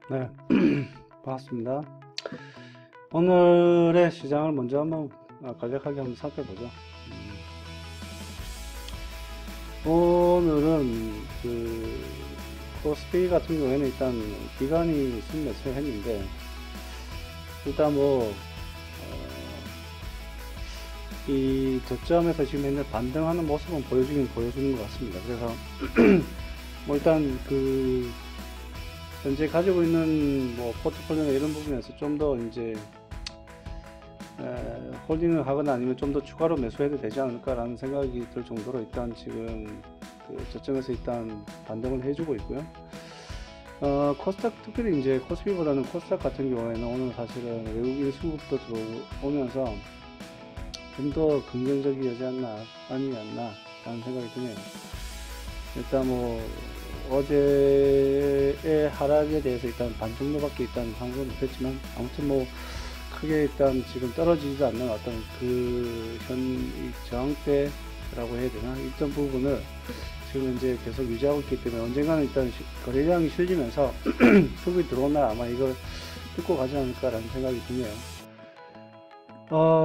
네, 반갑습니다. 오늘의 시장을 먼저 한번 간략하게 한번 살펴보죠. 오늘은 코스피 같은 경우에는 일단 기간이 순매수 했는데 일단 이 저점에서 지금 현재 반등하는 모습은 보여주는 것 같습니다. 그래서 일단 현재 가지고 있는 포트폴리오나 이런 부분에서 좀 더 이제 홀딩을 하거나 아니면 좀 더 추가로 매수해도 되지 않을까라는 생각이 들 정도로 일단 지금 저점에서 일단 반등을 해주고 있고요. 코스닥 특별히 이제 코스피보다는 코스닥 같은 경우에는 오늘 사실은 외국인 수급도 들어오면서 좀 더 긍정적이지 아니었나 라는 생각이 드네요. 일단 어제의 하락에 대해서 일단 반 정도밖에 일단 상승을 못했지만 아무튼 크게 일단 지금 떨어지지도 않는 어떤 저항대라고 해야 되나 일정 부분을 지금 이제 계속 유지하고 있기 때문에 언젠가는 일단 거래량이 실리면서 수급이 들어온 날 아마 이걸 뚫고 가지 않을까라는 생각이 드네요.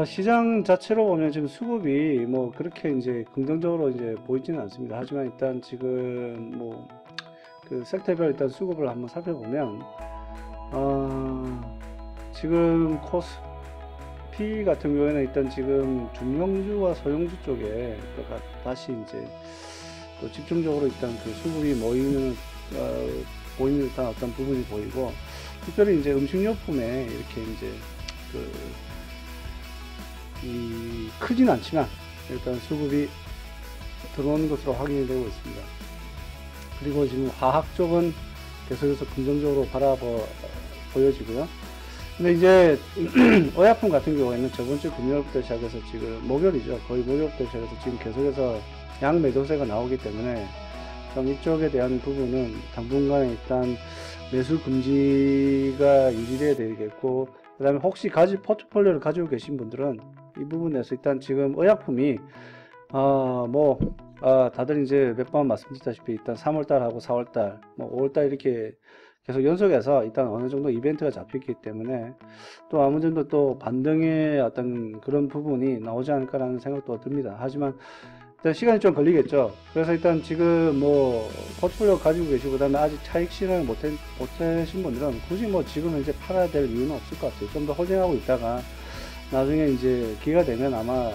시장 자체로 보면 지금 수급이 그렇게 이제 긍정적으로 이제 보이지는 않습니다. 하지만 일단 지금 섹터별 일단 수급을 한번 살펴보면 지금 코스피 같은 경우에는 일단 지금 중형주와 소형주 쪽에 다시 이제 또 집중적으로 일단 수급이 보이는 듯한 어떤 부분이 보이고, 특별히 이제 음식료품에 이렇게 이제 크진 않지만 일단 수급이 들어오는 것으로 확인이 되고 있습니다. 그리고 지금 화학 쪽은 계속해서 긍정적으로 보여지고요. 근데 이제 의약품 같은 경우에는 저번 주 금요일부터 시작해서 지금 목요일이죠. 거의 목요일부터 시작해서 지금 계속해서 양 매도세가 나오기 때문에 좀 이쪽에 대한 부분은 당분간 일단 매수 금지가 유지돼야 되겠고, 그 다음에 혹시 포트폴리오를 가지고 계신 분들은 이 부분에서 일단 지금 의약품이 다들 이제 몇 번 말씀드렸다시피 일단 3월달하고 4월달, 5월달 이렇게 계속 연속해서 일단 어느 정도 이벤트가 잡혔기 때문에 또 어느 정도 또 반등의 어떤 그런 부분이 나오지 않을까라는 생각도 듭니다. 하지만 일단 시간이 좀 걸리겠죠. 그래서 일단 지금 포트폴리오 가지고 계시고 그다음에 아직 차익 실현을 못하신 분들은 굳이 지금 현재 팔아야 될 이유는 없을 것 같아요. 좀 더 홀딩하고 있다가 나중에 이제 기회가 되면 아마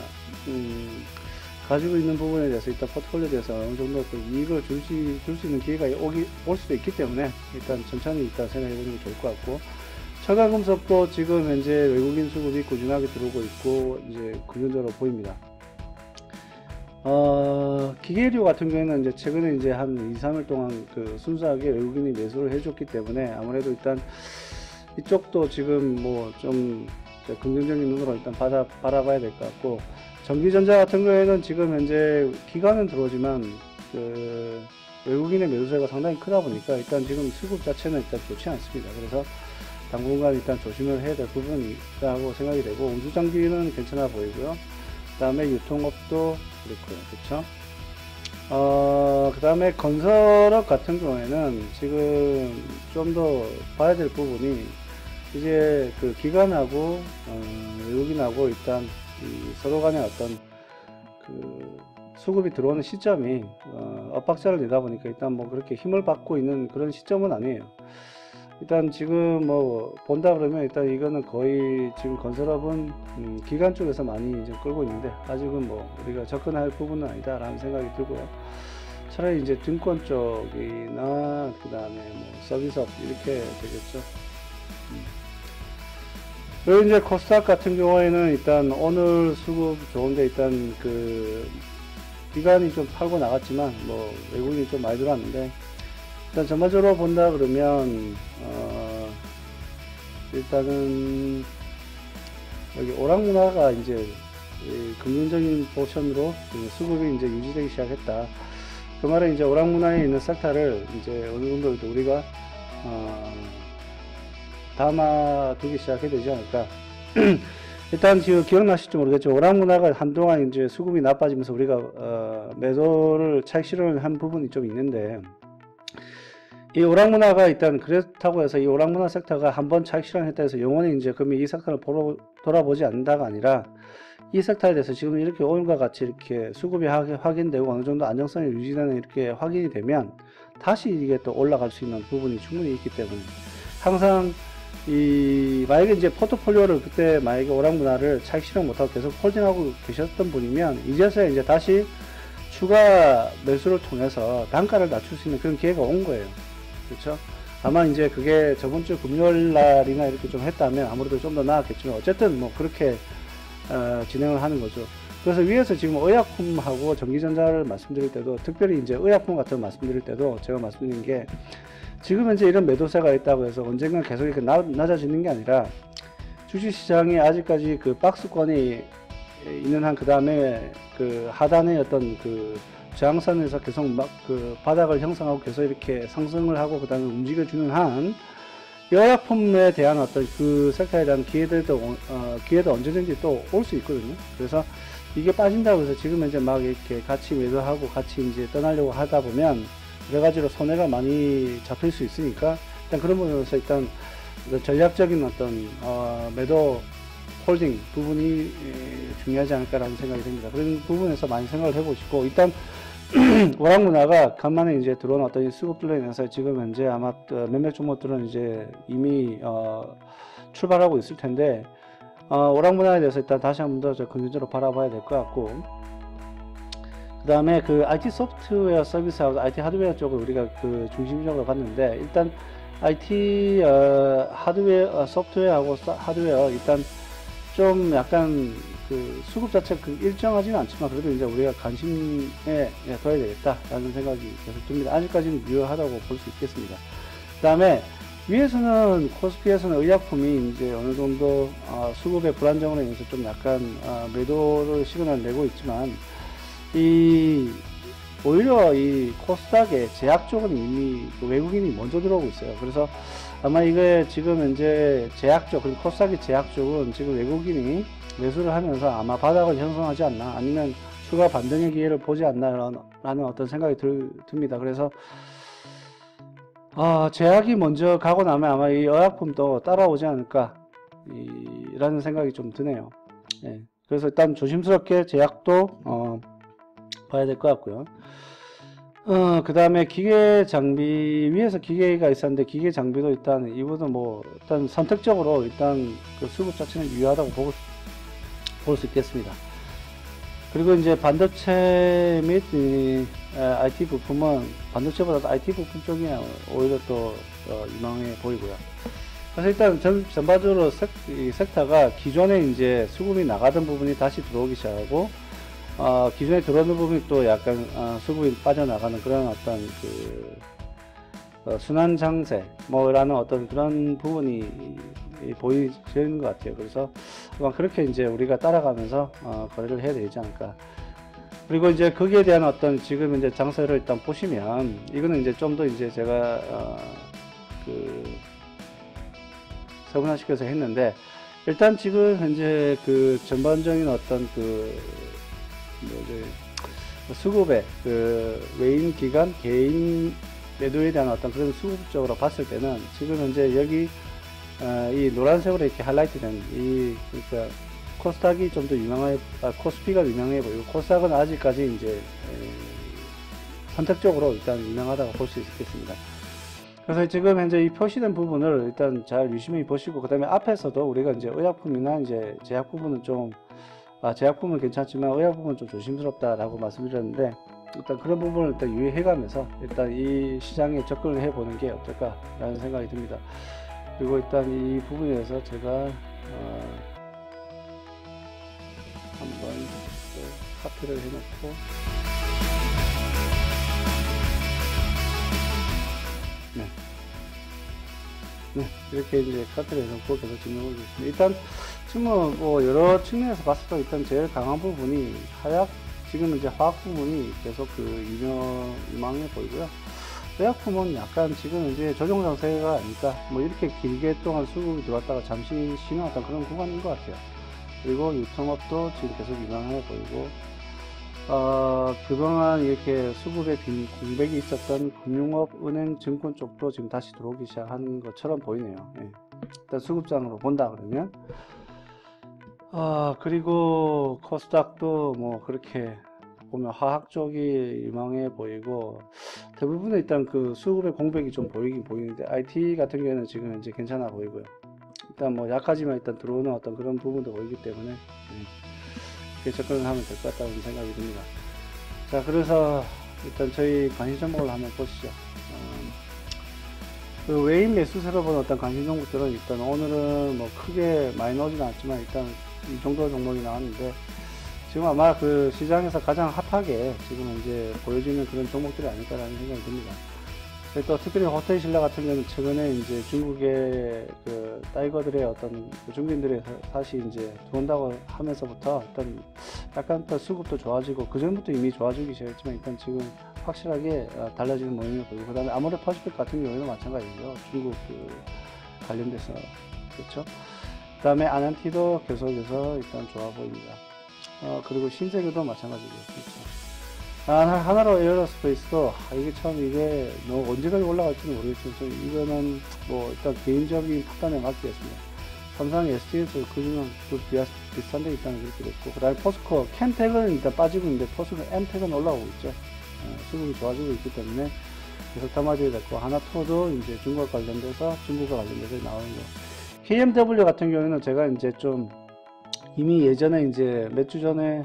가지고 있는 부분에 대해서 일단 포트폴리오에 대해서 어느 정도 또 이익을 줄 수 있는 기회가 올 수도 있기 때문에 일단 천천히 일단 생각해 보는 게 좋을 것 같고, 철강금속도 지금 현재 외국인 수급이 꾸준하게 들어오고 있고 이제 긍정적으로 보입니다. 기계류 같은 경우에는 이제 최근에 이제 한 2, 3일 동안 순수하게 외국인이 매수를 해줬기 때문에 아무래도 일단 이쪽도 지금 좀 긍정적인 눈으로 일단 바라봐야 될 것 같고, 전기전자 같은 경우에는 지금 현재 기관은 들어오지만 외국인의 매수세가 상당히 크다 보니까 일단 지금 수급 자체는 일단 좋지 않습니다. 그래서 당분간 일단 조심을 해야 될 부분이 있다고 생각이 되고, 운수장비는 괜찮아 보이고요. 그 다음에 유통업도 그렇고요. 그쵸? 그 다음에 건설업 같은 경우에는 지금 좀 더 봐야 될 부분이 이제 기관하고 외국인하고 일단 서로 간의 어떤 수급이 들어오는 시점이 엇박자를 내다 보니까 일단 그렇게 힘을 받고 있는 그런 시점은 아니에요. 일단 지금 본다 그러면 일단 이거는 거의 지금 건설업은 기관 쪽에서 많이 이제 끌고 있는데 아직은 우리가 접근할 부분은 아니다 라는 생각이 들고요. 차라리 이제 증권 쪽이나 그 다음에 서비스업 이렇게 되겠죠. 그리고 이제 코스닥 같은 경우에는 일단 오늘 수급 좋은데 일단 기관이 좀 팔고 나갔지만 외국인이 좀 많이 들어왔는데, 일단 전반적으로 본다 그러면 일단은 여기 오락문화가 이제 긍정적인 포션으로 수급이 이제 유지되기 시작했다. 그 말은 이제 오락문화에 있는 섹터를 이제 어느 정도 우리가 담아두기 시작해야 되지 않을까. 일단 지금 기억나실지 모르겠지만 오락문화가 한동안 이제 수급이 나빠지면서 우리가 매도를 차익 실현을 한 부분이 좀 있는데, 이 오락문화가 일단 그렇다고 해서 이 오락문화 섹터가 한번 차익 실현했다 해서 영원히 이제 그러면 이 섹터를 돌아보지 않는다가 아니라 이 섹터에 대해서 지금 이렇게 오늘과 같이 이렇게 수급이 확인되고 어느 정도 안정성이 유지되는 이렇게 확인이 되면 다시 이게 또 올라갈 수 있는 부분이 충분히 있기 때문에 항상 만약에 이제 포트폴리오를 그때 만약에 오락문화를 차익 실현 못하고 계속 홀딩하고 계셨던 분이면 이제서야 이제 다시 추가 매수를 통해서 단가를 낮출 수 있는 그런 기회가 온 거예요. 그렇죠? 아마 이제 그게 저번 주 금요일 날이나 이렇게 좀 했다면 아무래도 좀 더 나았겠지만 어쨌든 뭐 그렇게 진행을 하는 거죠. 그래서 위에서 지금 의약품하고 전기전자를 말씀드릴 때도 특별히 이제 의약품 같은 거 말씀드릴 때도 제가 말씀드린 게 지금 현재 이런 매도세가 있다고 해서 언젠가 계속 이렇게 낮아지는 게 아니라 주식시장이 아직까지 그 박스권이 있는 한 그 다음에 그 하단의 어떤 그 저항선에서 계속 막 그 바닥을 형성하고 계속 이렇게 상승을 하고 그 다음에 움직여주는 한 의약품에 대한 어떤 그 섹터에 대한 기회도 언제든지 또 올 수 있거든요. 그래서 이게 빠진다고 해서 지금 현재 막 이렇게 같이 매도하고 같이 이제 떠나려고 하다 보면 여러 가지로 손해가 많이 잡힐 수 있으니까 일단 그런 부분에서 일단 전략적인 어떤 매도 홀딩 부분이 중요하지 않을까라는 생각이 듭니다. 그런 부분에서 많이 생각을 해보시고 일단 오락문화가 간만에 이제 들어온 어떤 수급들로 인해서 지금 현재 아마 몇몇 종목들은 이제 이미 출발하고 있을 텐데 오락문화에 대해서 일단 다시 한 번 더 긍정적으로 바라봐야 될 것 같고 그 다음에 그 IT 소프트웨어 서비스하고 IT 하드웨어 쪽을 우리가 그 중심적으로 봤는데 일단 IT 하드웨어 소프트웨어하고 하드웨어 일단 좀 약간 그 수급 자체 그 일정하지는 않지만 그래도 이제 우리가 관심에 둬야 되겠다라는 생각이 계속 듭니다. 아직까지는 유효하다고 볼 수 있겠습니다. 그 다음에 위에서는 코스피에서는 의약품이 이제 어느 정도 수급의 불안정으로 인해서 좀 약간 매도를 시그널을 내고 있지만 오히려 이 코스닥의 제약 쪽은 이미 그 외국인이 먼저 들어오고 있어요. 그래서 아마 이게 지금 현재 제약 쪽, 그리고 코스닥의 제약 쪽은 지금 외국인이 매수를 하면서 아마 바닥을 형성하지 않나, 아니면 추가 반등의 기회를 보지 않나, 라는 어떤 생각이 듭니다. 그래서, 제약이 먼저 가고 나면 아마 이 의약품도 따라오지 않을까, 라는 생각이 좀 드네요. 예. 그래서 일단 조심스럽게 제약도, 봐야 될 것 같고요. 그 다음에 기계 장비, 위에서 기계가 있었는데, 기계 장비도 일단, 이분은 뭐, 일단 선택적으로 일단 그 수급 자체는 유효하다고 볼 수 있겠습니다. 그리고 이제 반도체 및 IT 부품은, 반도체보다 IT 부품 쪽이 오히려 또 유망해 보이고요. 그래서 일단 전반적으로 이 섹터가 기존에 이제 수급이 나가던 부분이 다시 들어오기 시작하고, 기존에 들어오는 부분이 또 약간 수급이 빠져나가는 그런 어떤 그 순환 장세 뭐라는 어떤 그런 부분이 보이는 것 같아요. 그래서 아마 그렇게 이제 우리가 따라가면서 거래를 해야 되지 않을까. 그리고 이제 거기에 대한 어떤 지금 이제 장세를 일단 보시면 이거는 이제 좀 더 이제 제가 그 세분화시켜서 했는데 일단 지금 현재 그 전반적인 어떤 수급의 그 외인 기관 개인 매도에 대한 어떤 그런 수급적으로 봤을 때는 지금 현재 여기 이 노란색으로 이렇게 하이라이트 된 그러니까 코스닥이 좀 더 코스피가 유명해 보이고 코스닥은 아직까지 이제 선택적으로 일단 유명하다고 볼 수 있겠습니다. 그래서 지금 현재 이 표시된 부분을 일단 잘 유심히 보시고 그 다음에 앞에서도 우리가 이제 의약품이나 이제 제약 부분은 좀 제약품은 괜찮지만 의약품은 좀 조심스럽다라고 말씀드렸는데 일단 그런 부분을 일단 유의해가면서 일단 이 시장에 접근을 해보는 게 어떨까라는 생각이 듭니다. 그리고 일단 이 부분에서 제가 한번 카트를 해놓고 네, 이렇게 이제 카트를 해놓고 계속 진행을 하겠습니다. 일단 지금 뭐 여러 측면에서 봤을 때 일단 제일 강한 부분이 지금 이제 화학 부분이 계속 유망해 보이고요. 의약품은 약간 지금 이제 조정 장세가 아닐까, 뭐 이렇게 길게 동안 수급이 들어왔다가 잠시 쉬어왔던 그런 구간인 것 같아요. 그리고 유통업도 지금 계속 유망해 보이고, 그동안 이렇게 수급에 빈 공백이 있었던 금융업, 은행, 증권 쪽도 지금 다시 들어오기 시작한 것처럼 보이네요. 예. 일단 수급장으로 본다 그러면. 그리고 코스닥도 뭐 그렇게 보면 화학 쪽이 유망해 보이고, 대부분은 일단 그 수급의 공백이 좀 보이긴 보이는데, IT 같은 경우에는 지금 이제 괜찮아 보이고요. 일단 뭐 약하지만 일단 들어오는 어떤 그런 부분도 보이기 때문에, 이렇게 접근을 하면 될 것 같다는 생각이 듭니다. 자, 그래서 일단 저희 관심 종목을 한번 보시죠. 그 외인 매수세로 본 어떤 관심 종목들은 일단 오늘은 뭐 크게 많이 나오지는 않지만 일단 이 정도 종목이 나왔는데, 지금 아마 그 시장에서 가장 핫하게 지금 이제 보여지는 그런 종목들이 아닐까라는 생각이 듭니다. 또 특별히 호텔 신라 같은 경우는 최근에 이제 중국의 그 타이거들의 어떤 그 중국인들의 다시 이제 들어온다고 하면서부터 일단 약간 또 수급도 좋아지고, 그 전부터 이미 좋아지기 시작했지만 일단 지금 확실하게 달라지는 모양이 보이고, 그 다음에 아모레 퍼시픽 같은 경우에는 마찬가지죠. 중국 그 관련돼서. 그렇죠. 그 다음에 아난티도 계속해서 일단 좋아 보입니다. 그리고 신세계도 마찬가지고요. 그렇죠. 하나로 에어로스페이스도 이게 참 이게 뭐 언제까지 올라갈지는 모르겠지만 이거는 뭐 일단 개인적인 판단에 맡기겠습니다. 삼성 SD에서 그중에 또 비슷한 데 있다는 그렇게 됐고, 그 다음에 포스코 캔텍은 일단 빠지고 있는데 포스코 M텍은 올라오고 있죠. 수급이 좋아지고 있기 때문에 계속 담아줘야 될 거. 하나토도 이제 중국과 관련돼서 나오는 거. KMW 같은 경우에는 제가 이제 좀 이미 예전에 이제 몇 주 전에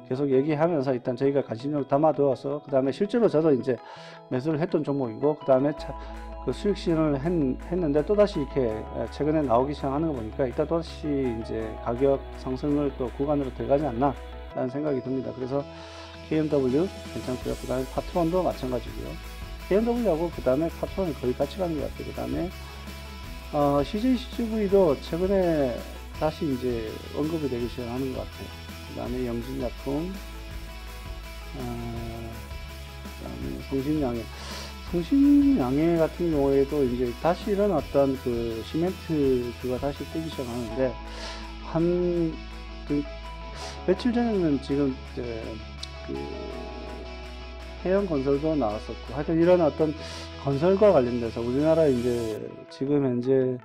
계속 얘기하면서 일단 저희가 관심을 담아두어서, 그 다음에 실제로 저도 이제 매수를 했던 종목이고, 그 다음에 그 수익 실현을 했는데 또다시 이렇게 최근에 나오기 시작하는 거 보니까 일단 또다시 이제 가격 상승을 또 구간으로 들어가지 않나 라는 생각이 듭니다. 그래서 KMW 괜찮고요. 그 다음에 파트론도 마찬가지고요. KMW하고 그 다음에 파트론이 거의 같이 가는 것 같아요. 그 다음에 CJCGV도 최근에 다시 이제 언급이 되기 시작하는 것 같아요. 그 다음에 영진약품, 그 다음에 성신양해 같은 경우에도 이제 다시 이런 어떤 그 시멘트가 다시 뜨기 시작하는데, 며칠 전에는 지금 그 해영건설도 나왔었고, 하여튼 이런 어떤 건설과 관련돼서 우리나라 이제 지금 현재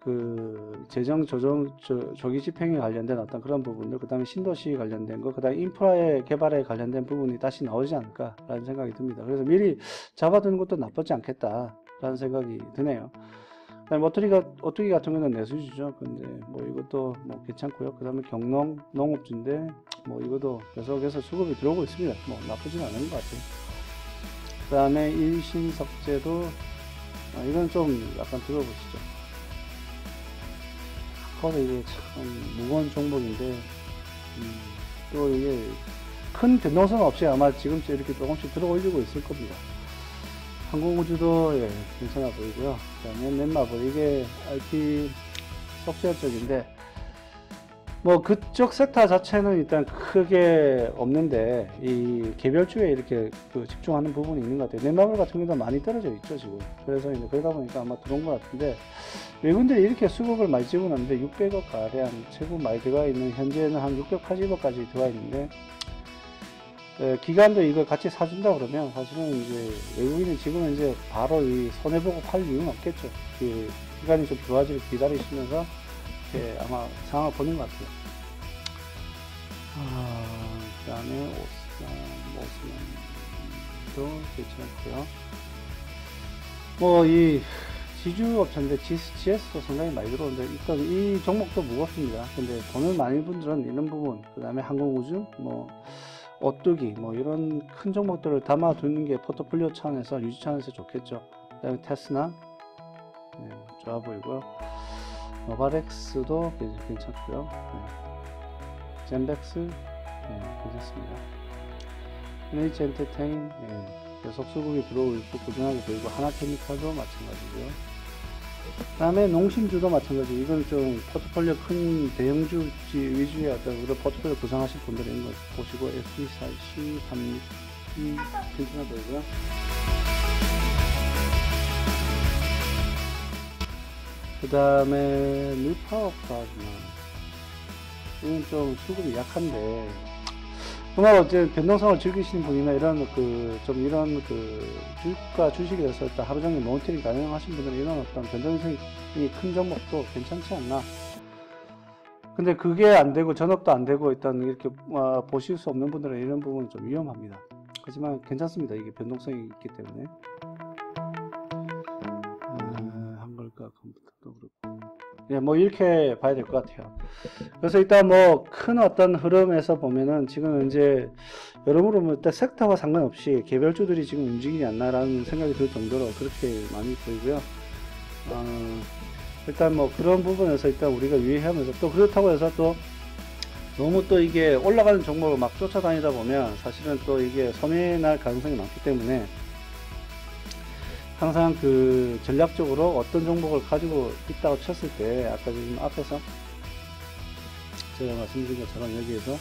그 재정 조기 집행에 관련된 어떤 그런 부분들, 그 다음에 신도시 관련된 거, 그 다음에 인프라의 개발에 관련된 부분이 다시 나오지 않을까라는 생각이 듭니다. 그래서 미리 잡아두는 것도 나쁘지 않겠다라는 생각이 드네요. 그다음에 오뚜기 같은 경우는 내수주죠. 근데 뭐 이것도 뭐 괜찮고요. 그 다음에 경농 농업주인데 뭐 이것도 계속해서 수급이 들어오고 있습니다. 뭐 나쁘진 않은 것 같아요. 그 다음에 일신석재도 이건 좀 약간 들어보시죠. 이게 참 무거운 종목인데, 또 이게 큰 변동성 없이 아마 지금쯤 이렇게 조금씩 들어 올리고 있을 겁니다. 항공우주도 괜찮아 보이고요. 그 다음에 넷마블, 이게 IT 소프트웨어 쪽인데, 뭐 그쪽 섹터 자체는 일단 크게 없는데 이 개별주에 이렇게 집중하는 부분이 있는 것 같아요. 넷마블 같은 경우도 많이 떨어져 있죠 지금. 그래서 이제 그러다 보니까 아마 들어온 것 같은데, 외국인들이 이렇게 수급을 많이 집어넣는데 600억 가량 최고 많이 들어가 있는, 현재는 한 680억까지 들어가 있는데, 기관도 이걸 같이 사준다 그러면 사실은 이제 외국인이 지금 이제 바로 이 손해보고 팔 이유는 없겠죠. 그 기관이 좀 좋아지길 기다리시면서 아마 상황을 보는 것 같아요. 그 다음에 오스만도 괜찮고요. 뭐 이 지주업체인데 GS도 상당히 많이 들어오는데, 일단 이 종목도 무겁습니다. 근데 돈을 많이 분들은 이런 부분, 그 다음에 항공우주, 뭐 오뚜기, 뭐 이런 큰 종목들을 담아두는 게 포트폴리오 차원에서, 유지 차원에서 좋겠죠. 그 다음에 테스나 좋아 보이고요. 노바렉스도 괜찮고요. 젠백스 괜찮습니다. NH 엔터테인 계속 수급이 들어오고 있고 꾸준하게 보이고, 하나케미칼도 마찬가지고요. 그 다음에 농심주도 마찬가지. 이건 좀 포트폴리오 큰 대형주 위주의 어떤 그런 포트폴리오 구성하실 분들은 이런 거 보시고, FCC 3이 괜찮아 보이고요. 그 다음에 뉴파워 플라즈마, 이건 좀 수급이 약한데, 그나마 이제 변동성을 즐기시는 분이나 이런 좀 이런 주가 주식에 대해서 일단 하루 종일 모니터링 가능하신 분들은 이런 어떤 변동성이 큰 종목도 괜찮지 않나. 근데 그게 안 되고 전업도 안 되고 일단 이렇게 보실 수 없는 분들은 이런 부분은 좀 위험합니다. 하지만 괜찮습니다. 이게 변동성이 있기 때문에. 한글과 컴퓨터도 그렇고. 예, 뭐 이렇게 봐야 될 것 같아요. 그래서 일단 뭐 큰 어떤 흐름에서 보면은 지금 이제 여러모로 뭐 일단 섹터와 상관없이 개별주들이 지금 움직이지 않나라는 생각이 들 정도로 그렇게 많이 보이고요. 일단 뭐 그런 부분에서 일단 우리가 유의하면서, 또 그렇다고 해서 또 너무 또 이게 올라가는 종목을 막 쫓아다니다 보면 사실은 또 이게 소멸날 가능성이 많기 때문에 항상 전략적으로 어떤 종목을 가지고 있다고 쳤을 때, 아까 지금 앞에서 제가 말씀드린 것처럼 여기에서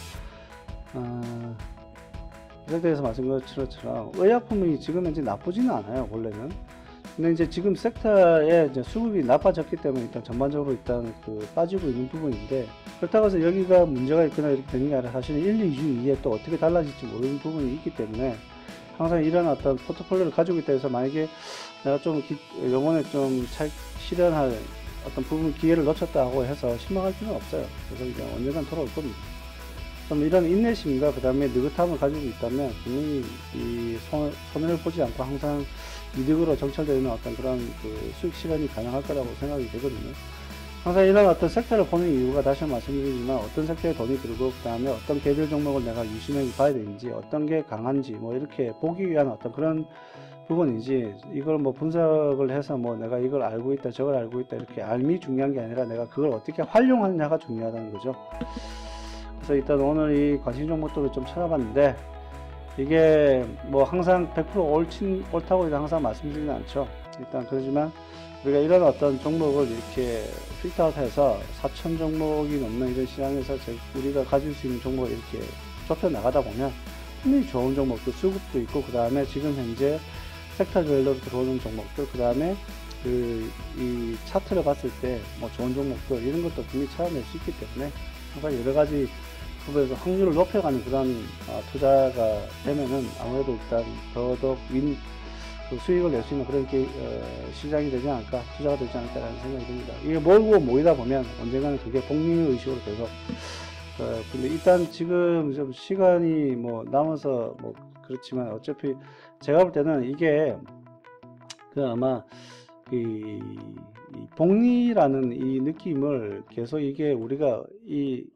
이 상태에서 말씀드린 것처럼 의약품이 지금 현재 나쁘지는 않아요, 원래는. 근데 이제 지금 섹터의 이제 수급이 나빠졌기 때문에 일단 전반적으로 일단 빠지고 있는 부분인데, 그렇다고 해서 여기가 문제가 있거나 이렇게 되는 게 아니라 사실은 1, 2주 이후에 또 어떻게 달라질지 모르는 부분이 있기 때문에 항상 이런 어떤 포트폴리오를 가지고 있다 해서 만약에 내가 좀 요번에 좀 실현할 어떤 부분 기회를 놓쳤다고 해서 실망할 필요는 없어요. 그래서 이제 언젠간 돌아올 겁니다. 그럼 이런 인내심과 그 다음에 느긋함을 가지고 있다면 분명히 이 손해를 보지 않고 항상 이득으로 정찰되는 어떤 그런 수익 실현이 가능할 거라고 생각이 되거든요. 항상 이런 어떤 섹터를 보는 이유가, 다시 말씀드리지만 어떤 섹터에 돈이 들고 그 다음에 어떤 개별 종목을 내가 유심히 봐야 되는지, 어떤 게 강한지 뭐 이렇게 보기 위한 어떤 그런 부분이지, 이걸 뭐 분석을 해서 뭐 내가 이걸 알고 있다 저걸 알고 있다 이렇게 알미 중요한 게 아니라 내가 그걸 어떻게 활용하느냐가 중요하다는 거죠. 그래서 일단 오늘 이 관심 종목들을 좀 찾아봤는데, 이게 뭐 항상 100% 옳다고 항상 말씀드리진 않죠. 일단 그러지만 우리가 이런 어떤 종목을 이렇게 필터아웃해서 4,000 종목이 넘는 이런 시장에서 우리가 가질 수 있는 종목을 이렇게 좁혀 나가다 보면 분명히 좋은 종목들, 수급도 있고, 그 다음에 지금 현재 섹터별로 들어오는 종목들, 그 다음에 이 차트를 봤을 때 뭐 좋은 종목들, 이런 것도 분명히 찾아낼 수 있기 때문에 항상 여러 가지 부분에서 확률을 높여가는 그런 투자가 되면은 아무래도 일단 더더욱 수익을 낼 수 있는 그런 시장이 되지 않을까, 투자가 되지 않을까라는 생각이 듭니다. 이게 몰고 모이다 보면 언젠가는 그게 복리의식으로 계속 근데 일단 지금 좀 시간이 뭐 남아서 뭐 그렇지만 어차피 제가 볼 때는 이게 아마 이 복리라는 이 느낌을 계속 이게 우리가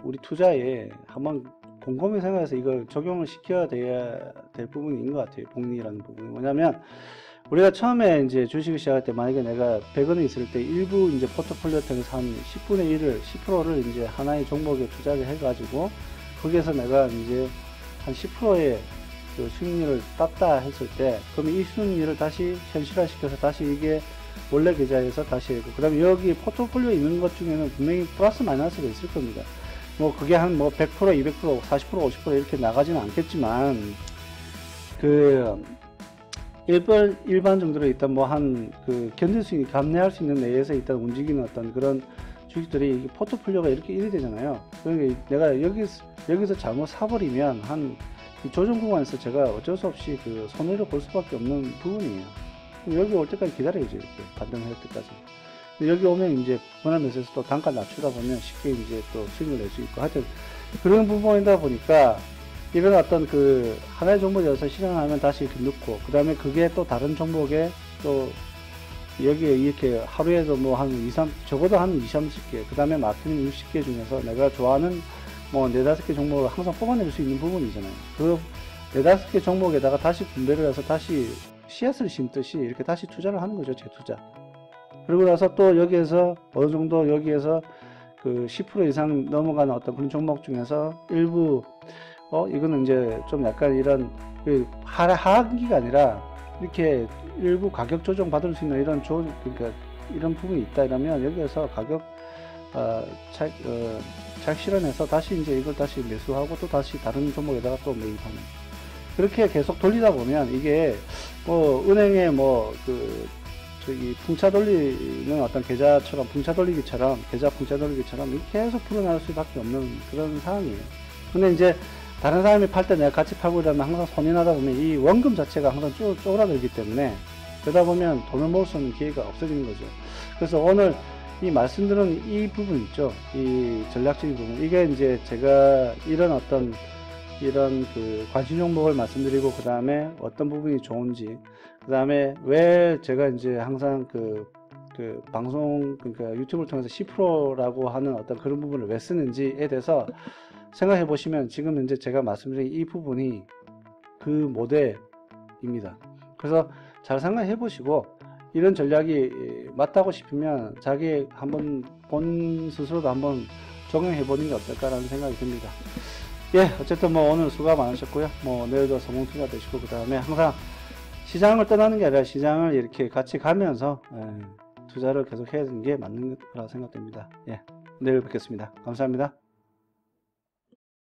우리 투자에 한번 곰곰이 생각해서 이걸 적용을 시켜야 될 부분인 것 같아요. 복리라는 부분이 뭐냐면, 우리가 처음에 이제 주식을 시작할 때 만약에 내가 100원이 있을 때 일부 이제 포트폴리오 통해서 한 10분의 1을 10%를 이제 하나의 종목에 투자를 해가지고 거기에서 내가 이제 한 10%의 수익률을 땄다 했을 때, 그러면 이 수익률을 다시 현실화 시켜서 다시 이게 원래 계좌에서 다시 하고, 그 다음에 여기 포트폴리오에 있는 것 중에는 분명히 플러스 마이너스가 있을 겁니다. 뭐 그게 한 뭐 100%, 200%, 40%, 50% 이렇게 나가지는 않겠지만, 일반 정도로 일단 뭐 견딜 수 있는, 감내할 수 있는 내에서 일단 움직이는 어떤 그런 주식들이, 포트폴리오가 이렇게 1이 되잖아요. 그러니까 내가 여기서 잘못 사버리면 이 조정 구간에서 제가 어쩔 수 없이 손해를 볼 수밖에 없는 부분이에요. 여기 올 때까지 기다려야죠. 이렇게 반등할 때까지. 여기 오면 이제 분할매수에서 또 단가 낮추다 보면 쉽게 이제 또 수익을 낼 수 있고, 하여튼 그런 부분이다 보니까 이런 어떤 하나의 종목에서 실현하면 다시 이렇게 넣고, 그 다음에 그게 또 다른 종목에 또 여기에 이렇게 하루에도 뭐 적어도 한 2, 30개, 그 다음에 마케팅 60개 중에서 내가 좋아하는 뭐 4, 5개 종목을 항상 뽑아낼 수 있는 부분이잖아요. 4, 5개 종목에다가 다시 분배를 해서 다시 씨앗을 심듯이 이렇게 다시 투자를 하는 거죠, 재투자. 그리고 나서 또 여기에서 어느 정도 여기에서 10% 이상 넘어가는 어떤 그런 종목 중에서 일부 이거는 이제 좀 약간 이런 하락기가 아니라 이렇게 일부 가격 조정 받을 수 있는 이런 그러니까 이런 부분이 있다 이러면 여기에서 가격 잘 실현해서 다시 이제 이걸 다시 매수하고 또 다시 다른 종목에다가 또 매입하는, 그렇게 계속 돌리다 보면 이게 뭐 은행에 풍차 돌리는 어떤 계좌처럼 계좌 풍차 돌리기처럼 이렇게 계속 풀어나갈 수밖에 없는 그런 상황이에요. 근데 이제 다른 사람이 팔 때 내가 같이 팔고 이러면 항상 손이 나다 보면 이 원금 자체가 항상 쪼그라들기 때문에, 그러다 보면 돈을 모을 수 있는 기회가 없어지는 거죠. 그래서 오늘 이 말씀드린 이 부분 있죠. 이 전략적인 부분. 이게 이제 제가 이런 그 관심 종목을 말씀드리고, 그 다음에 어떤 부분이 좋은지, 그 다음에 왜 제가 이제 항상 그 방송, 그러니까 유튜브를 통해서 10%라고 하는 어떤 그런 부분을 왜 쓰는지에 대해서 생각해 보시면, 지금 현재 제가 말씀드린 이 부분이 그 모델입니다. 그래서 잘 생각해 보시고, 이런 전략이 맞다고 싶으면 자기 한번 본 스스로도 한번 적용해 보는 게 어떨까라는 생각이 듭니다. 예, 어쨌든 뭐 오늘 수고 많으셨고요. 뭐 내일도 성공 투자 되시고, 그 다음에 항상 시장을 떠나는 게 아니라 시장을 이렇게 같이 가면서 투자를 계속 해야 되는 게 맞는 거라고 생각됩니다. 예, 내일 뵙겠습니다. 감사합니다.